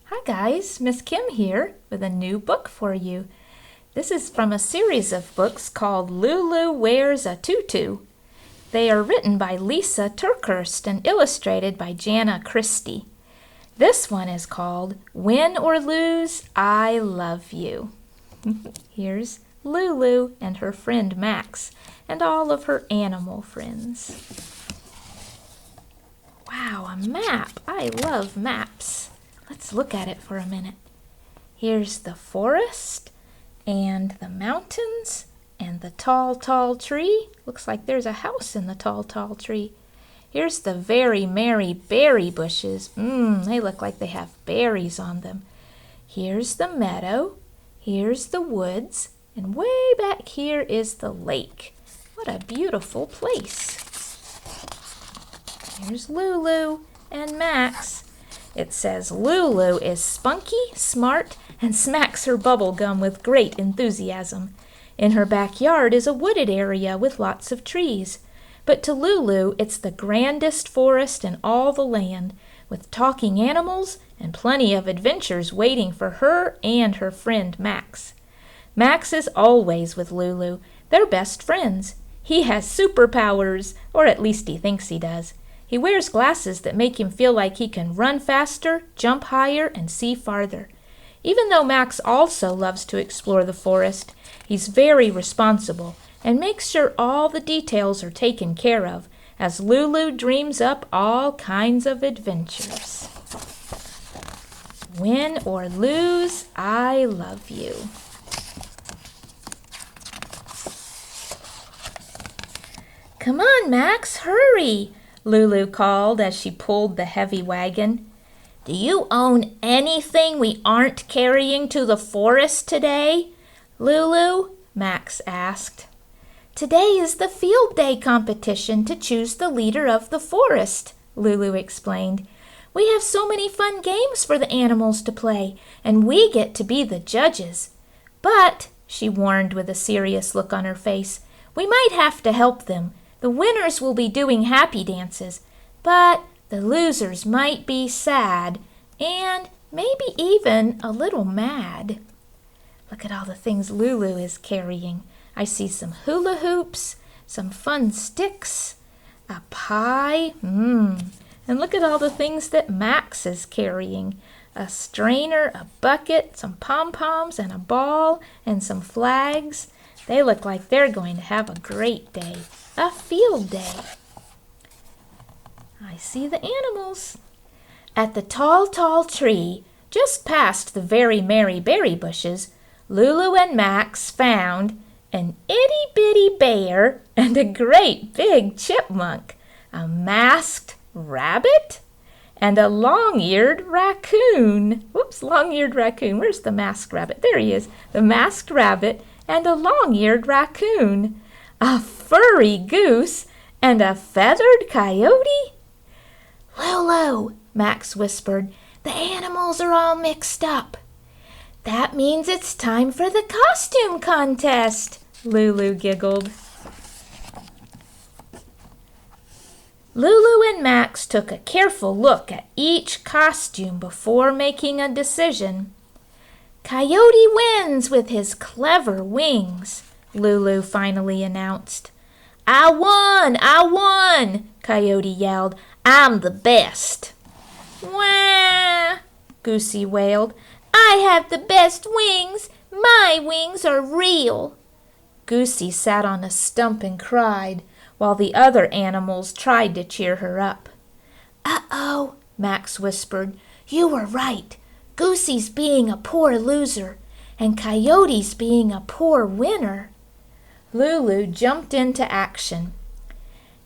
Hi guys, Miss Kim here with a new book for you. This is from a series of books called Lulu Wears a Tutu. They are written by Lisa TerKeurst and illustrated by Jana Christie. This one is called Win or Lose, I Love You. Here's Lulu and her friend Max and all of her animal friends. Wow, a map! I love maps. Let's look at it for a minute. Here's the forest and the mountains and the tall, tall tree. Looks like there's a house in the tall, tall tree. Here's the very merry berry bushes. They look like they have berries on them. Here's the meadow. Here's the woods. And way back here is the lake. What a beautiful place. Here's Lulu and Max. It says Lulu is spunky, smart, and smacks her bubble gum with great enthusiasm. In her backyard is a wooded area with lots of trees. But to Lulu, it's the grandest forest in all the land, with talking animals and plenty of adventures waiting for her and her friend Max. Max is always with Lulu. They're best friends. He has superpowers, or at least he thinks he does. He wears glasses that make him feel like he can run faster, jump higher, and see farther. Even though Max also loves to explore the forest, he's very responsible and makes sure all the details are taken care of as Lulu dreams up all kinds of adventures. Win or lose, I love you. Come on, Max, hurry! Lulu called as she pulled the heavy wagon. Do you own anything we aren't carrying to the forest today, Lulu? Max asked. Today is the field day competition to choose the leader of the forest, Lulu explained. We have so many fun games for the animals to play, and we get to be the judges. But, she warned with a serious look on her face, we might have to help them. The winners will be doing happy dances, but the losers might be sad and maybe even a little mad. Look at all the things Lulu is carrying. I see some hula hoops, some fun sticks, a pie, and look at all the things that Max is carrying. A strainer, a bucket, some pom-poms, and a ball, and some flags. They look like they're going to have a great day. A field day. I see the animals. At the tall, tall tree, just past the very merry berry bushes, Lulu and Max found an itty-bitty bear and a great big chipmunk, a masked rabbit, and a long-eared raccoon. Whoops, long-eared raccoon. Where's the masked rabbit? There he is. The masked rabbit and a long-eared raccoon. A furry goose, and a feathered coyote? Lulu, Max whispered, the animals are all mixed up. That means it's time for the costume contest, Lulu giggled. Lulu and Max took a careful look at each costume before making a decision. Coyote wins with his clever wings, Lulu finally announced. I won, Coyote yelled. I'm the best. Wah, Goosey wailed. I have the best wings. My wings are real. Goosey sat on a stump and cried, while the other animals tried to cheer her up. Uh-oh, Max whispered. You were right. Goosey's being a poor loser, and Coyote's being a poor winner. Lulu jumped into action.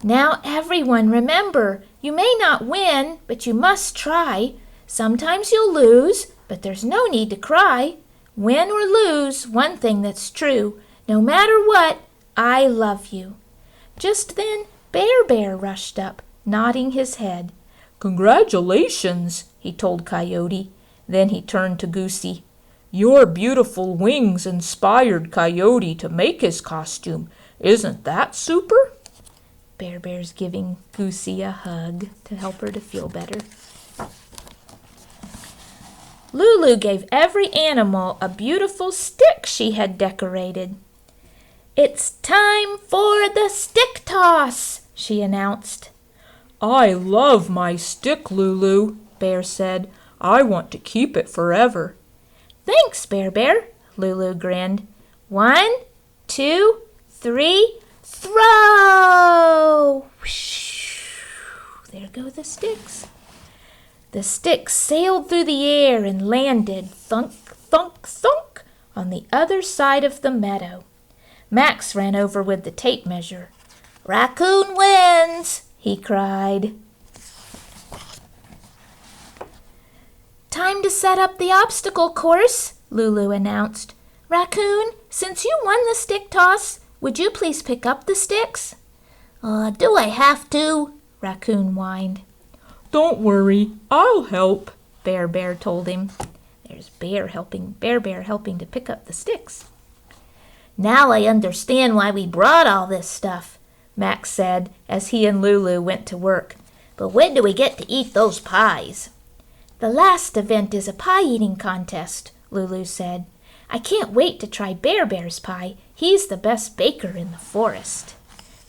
Now everyone remember, you may not win, but you must try. Sometimes you'll lose, but there's no need to cry. Win or lose, one thing that's true, no matter what, I love you. Just then, Bear rushed up, nodding his head. Congratulations, he told Coyote. Then he turned to Goosey. Your beautiful wings inspired Coyote to make his costume. Isn't that super? Bear's giving Goosey a hug to help her to feel better. Lulu gave every animal a beautiful stick she had decorated. "It's time for the stick toss," she announced. "I love my stick, Lulu," Bear said. "I want to keep it forever." "Thanks, Bear, Lulu grinned. 1, 2, 3, throw! Whoosh! There go the sticks. The sticks sailed through the air and landed thunk, thunk, thunk on the other side of the meadow. Max ran over with the tape measure. "Raccoon wins!" he cried. "Time to set up the obstacle course," Lulu announced. "Raccoon, since you won the stick toss, would you please pick up the sticks?" Do I have to?" Raccoon whined. "Don't worry, I'll help," Bear told him. There's Bear helping to pick up the sticks. "Now I understand why we brought all this stuff," Max said as he and Lulu went to work. "But when do we get to eat those pies?" "The last event is a pie-eating contest," Lulu said. "I can't wait to try Bear's pie. He's the best baker in the forest."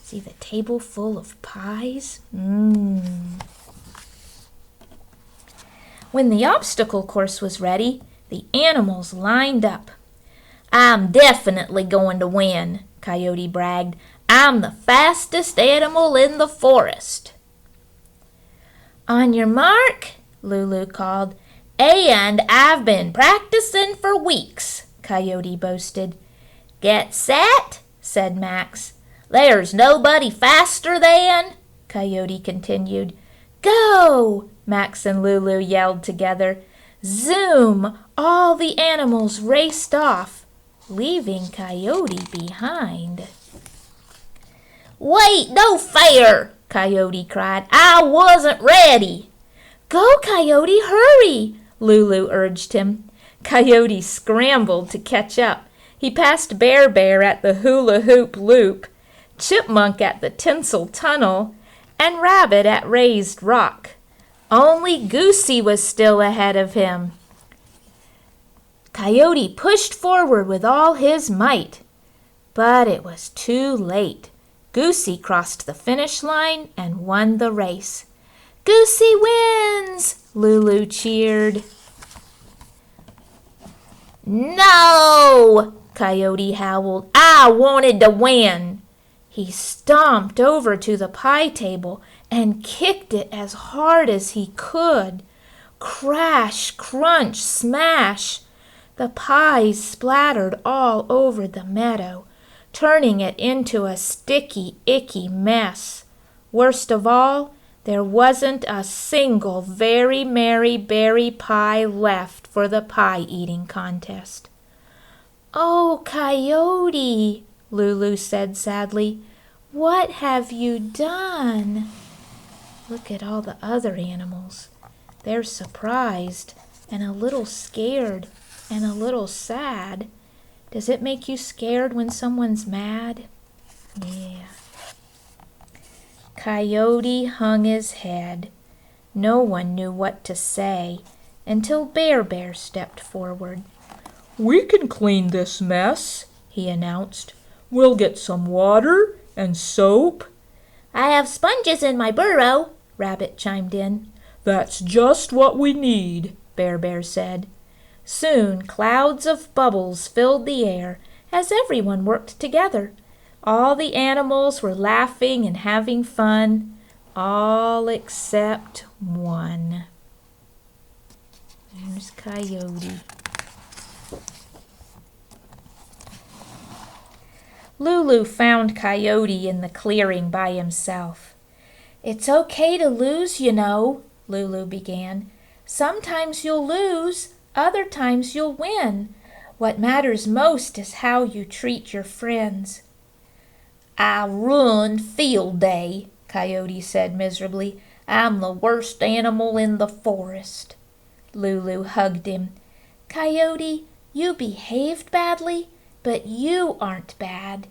See the table full of pies? When the obstacle course was ready, the animals lined up. "I'm definitely going to win," Coyote bragged. "I'm the fastest animal in the forest." "On your mark," Lulu called. "And I've been practicing for weeks," Coyote boasted. "Get set," said Max. "There's nobody faster than," Coyote continued. "Go!" Max and Lulu yelled together. Zoom! All the animals raced off, leaving Coyote behind. "Wait, no fair!" Coyote cried. "I wasn't ready." "Go, Coyote, hurry!" Lulu urged him. Coyote scrambled to catch up. He passed Bear at the hula hoop loop, Chipmunk at the tinsel tunnel, and Rabbit at Raised Rock. Only Goosey was still ahead of him. Coyote pushed forward with all his might, but it was too late. Goosey crossed the finish line and won the race. "Goosey wins!" Lulu cheered. "No!" Coyote howled. "I wanted to win!" He stomped over to the pie table and kicked it as hard as he could. Crash, crunch, smash! The pies splattered all over the meadow, turning it into a sticky, icky mess. Worst of all, there wasn't a single Very Merry Berry pie left for the pie-eating contest. "Oh, Coyote," Lulu said sadly, "what have you done?" Look at all the other animals. They're surprised and a little scared and a little sad. Does it make you scared when someone's mad? Yeah. Coyote hung his head. No one knew what to say until Bear stepped forward. "We can clean this mess," he announced. "We'll get some water and soap." "I have sponges in my burrow," Rabbit chimed in. "That's just what we need," Bear said. Soon clouds of bubbles filled the air as everyone worked together. All the animals were laughing and having fun, all except one. There's Coyote. Lulu found Coyote in the clearing by himself. "It's okay to lose, you know," Lulu began. "Sometimes you'll lose, other times you'll win. What matters most is how you treat your friends." "I ruined field day," Coyote said miserably. "I'm the worst animal in the forest." Lulu hugged him. "Coyote, you behaved badly, but you aren't bad.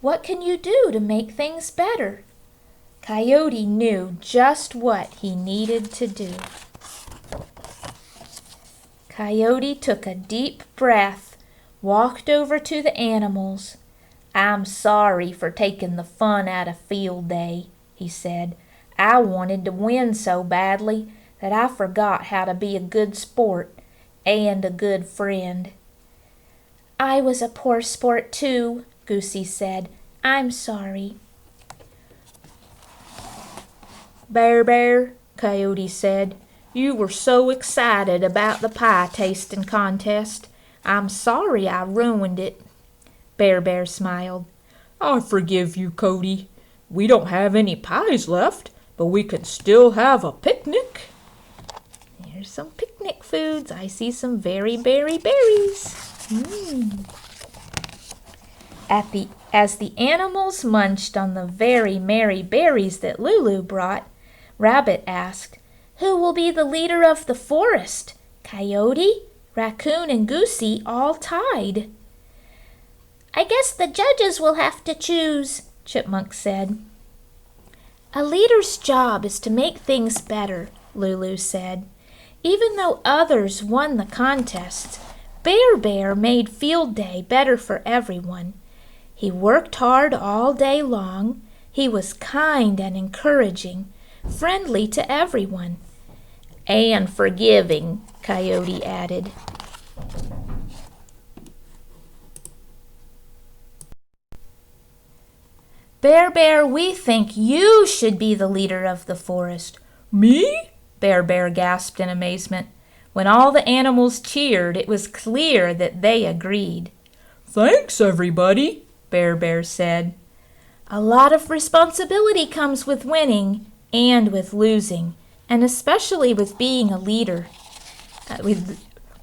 What can you do to make things better?" Coyote knew just what he needed to do. Coyote took a deep breath, walked over to the animals. "I'm sorry for taking the fun out of field day," he said. "I wanted to win so badly that I forgot how to be a good sport and a good friend." "I was a poor sport too," Goosey said. "I'm sorry." Bear, Coyote said, "you were so excited about the pie tasting contest. I'm sorry I ruined it." Bear smiled. "I forgive you, Cody. We don't have any pies left, but we can still have a picnic." Here's some picnic foods. I see some very berry berries. As the animals munched on the very merry berries that Lulu brought, Rabbit asked, "Who will be the leader of the forest? Coyote, Raccoon, and Goosey all tied." "I guess the judges will have to choose," Chipmunk said. "A leader's job is to make things better," Lulu said. "Even though others won the contest, Bear made field day better for everyone. He worked hard all day long. He was kind and encouraging, friendly to everyone." "And forgiving," Coyote added. Bear, we think you should be the leader of the forest." "Me?" Bear gasped in amazement. When all the animals cheered, it was clear that they agreed. "Thanks, everybody," Bear said. "A lot of responsibility comes with winning and with losing, and especially with being a leader."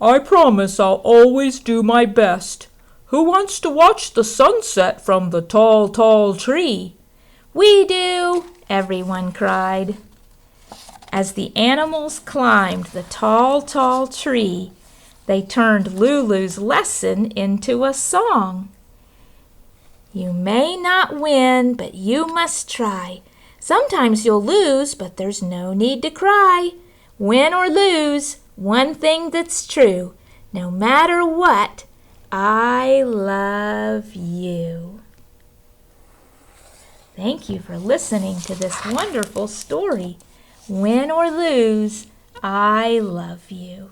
"I promise I'll always do my best. Who wants to watch the sunset from the tall tree?" "We do!" everyone cried. As the animals climbed the tall tree, they turned Lulu's lesson into a song. "You may not win, but you must try. Sometimes you'll lose, but there's no need to cry. Win or lose, one thing that's true. No matter what, I love you." Thank you for listening to this wonderful story. Win or lose, I love you.